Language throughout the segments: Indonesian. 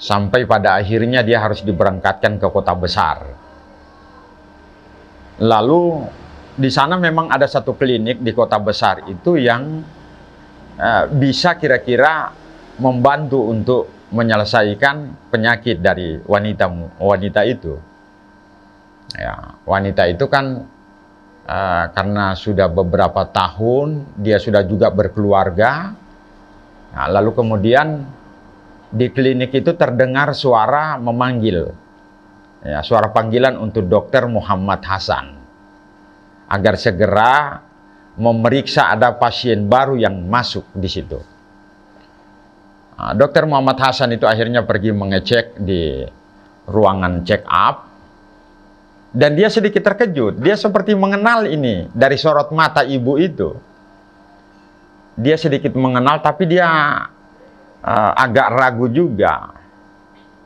sampai pada akhirnya dia harus diberangkatkan ke kota besar. Lalu di sana memang ada satu klinik di kota besar itu yang bisa kira-kira membantu untuk menyelesaikan penyakit dari wanita itu. Ya, wanita itu kan karena sudah beberapa tahun dia sudah juga berkeluarga. Nah, lalu kemudian di klinik itu terdengar suara memanggil, ya, suara panggilan untuk Dokter Muhammad Hasan agar segera memeriksa ada pasien baru yang masuk di situ. Nah, Dokter Muhammad Hasan itu akhirnya pergi mengecek di ruangan check up dan dia sedikit terkejut. Dia seperti mengenal ini dari sorot mata ibu itu. Dia sedikit mengenal, tapi dia agak ragu juga.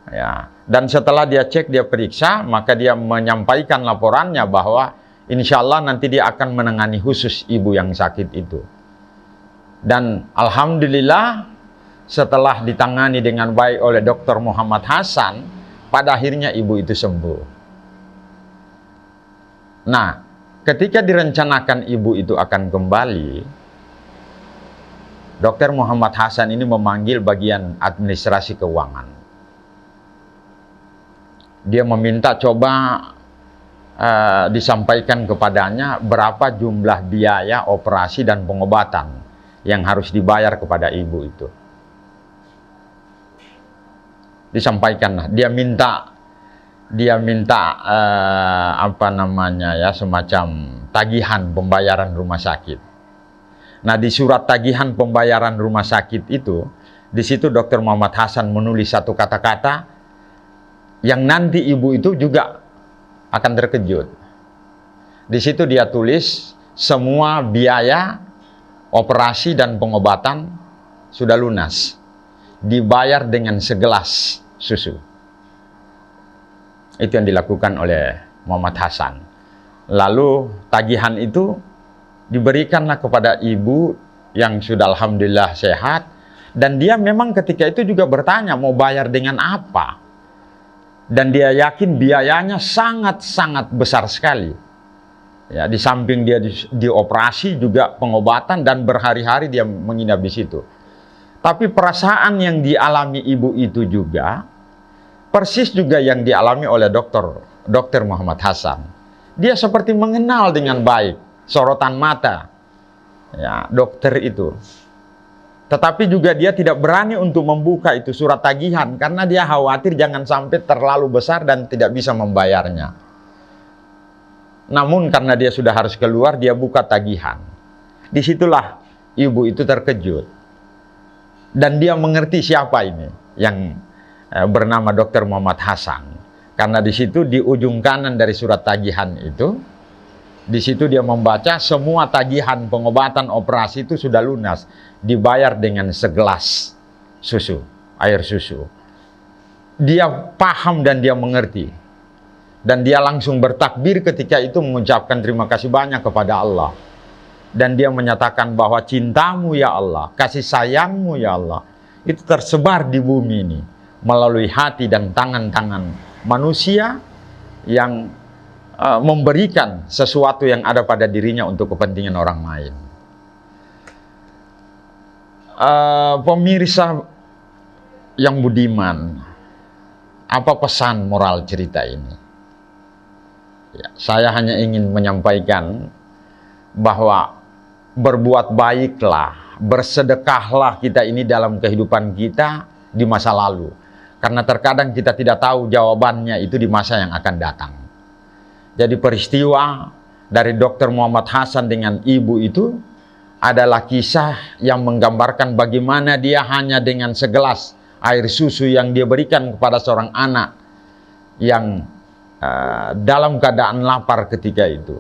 Ya. Dan setelah dia cek, dia periksa, maka dia menyampaikan laporannya bahwa insya Allah nanti dia akan menangani khusus ibu yang sakit itu. Dan alhamdulillah setelah ditangani dengan baik oleh Dr. Muhammad Hasan, pada akhirnya ibu itu sembuh. Nah, ketika direncanakan ibu itu akan kembali, Dr. Muhammad Hasan ini memanggil bagian administrasi keuangan. Dia meminta coba disampaikan kepadanya berapa jumlah biaya operasi dan pengobatan yang harus dibayar kepada ibu itu. Disampaikan, dia minta apa namanya ya, semacam tagihan pembayaran rumah sakit. Nah, di surat tagihan pembayaran rumah sakit itu, di situ Dr. Muhammad Hasan menulis satu kata-kata yang nanti ibu itu juga akan terkejut. Di situ dia tulis semua biaya operasi dan pengobatan sudah lunas, dibayar dengan segelas susu. Itu yang dilakukan oleh Muhammad Hasan. Lalu tagihan itu diberikanlah kepada ibu yang sudah alhamdulillah sehat, dan dia memang ketika itu juga bertanya mau bayar dengan apa, dan dia yakin biayanya sangat-sangat besar sekali. Ya, di samping dia dioperasi juga pengobatan dan berhari-hari dia menginap di situ. Tapi perasaan yang dialami ibu itu juga persis juga yang dialami oleh Dr. Muhammad Hasan. Dia seperti mengenal dengan baik sorotan mata, ya, dokter itu. Tetapi juga dia tidak berani untuk membuka itu surat tagihan karena dia khawatir jangan sampai terlalu besar dan tidak bisa membayarnya. Namun karena dia sudah harus keluar, dia buka tagihan. Disitulah ibu itu terkejut. Dan dia mengerti siapa ini yang bernama Dr. Muhammad Hasan. Karena di situ di ujung kanan dari surat tagihan itu, di situ dia membaca semua tagihan pengobatan operasi itu sudah lunas, dibayar dengan segelas susu, air susu. Dia paham dan dia mengerti. Dan dia langsung bertakbir ketika itu mengucapkan terima kasih banyak kepada Allah. Dan dia menyatakan bahwa cintamu ya Allah, kasih sayangmu ya Allah, itu tersebar di bumi ini melalui hati dan tangan-tangan manusia yang memberikan sesuatu yang ada pada dirinya untuk kepentingan orang lain. Pemirsa yang budiman, apa pesan moral cerita ini? Ya, saya hanya ingin menyampaikan bahwa berbuat baiklah, bersedekahlah kita ini dalam kehidupan kita di masa lalu. Karena terkadang kita tidak tahu jawabannya itu di masa yang akan datang. Jadi peristiwa dari Dr. Muhammad Hasan dengan ibu itu adalah kisah yang menggambarkan bagaimana dia hanya dengan segelas air susu yang dia berikan kepada seorang anak yang dalam keadaan lapar ketika itu,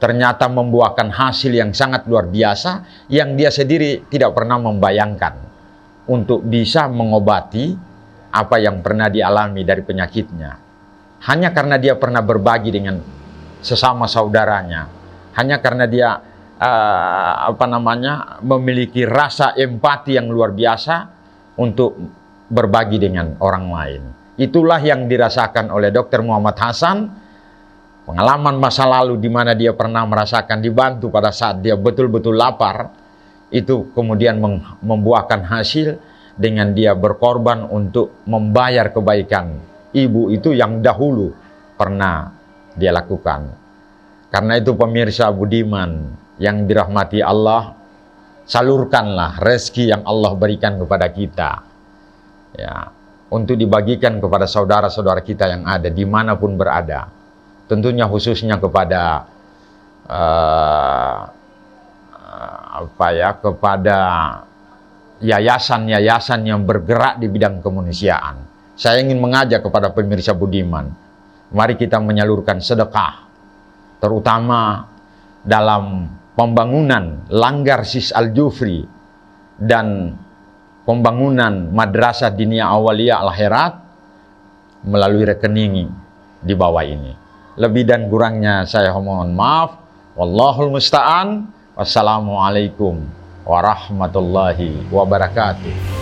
ternyata membuahkan hasil yang sangat luar biasa yang dia sendiri tidak pernah membayangkan untuk bisa mengobati apa yang pernah dialami dari penyakitnya. Hanya karena dia pernah berbagi dengan sesama saudaranya, hanya karena dia memiliki rasa empati yang luar biasa untuk berbagi dengan orang lain. Itulah yang dirasakan oleh Dr. Muhammad Hasan. Pengalaman masa lalu di mana dia pernah merasakan dibantu pada saat dia betul-betul lapar, itu kemudian membuahkan hasil dengan dia berkorban untuk membayar kebaikan ibu itu yang dahulu pernah dia lakukan. Karena itu pemirsa budiman yang dirahmati Allah, salurkanlah rezeki yang Allah berikan kepada kita, ya, untuk dibagikan kepada saudara-saudara kita yang ada dimanapun berada. Tentunya khususnya kepada kepada yayasan-yayasan yang bergerak di bidang kemanusiaan. Saya ingin mengajak kepada pemirsa budiman, mari kita menyalurkan sedekah, terutama dalam pembangunan Langgar Sis Al-Jufri dan pembangunan Madrasah Diniyah Awaliyah Al-Herat melalui rekening di bawah ini. Lebih dan kurangnya saya mohon maaf. Wallahul musta'an. Wassalamualaikum warahmatullahi wabarakatuh.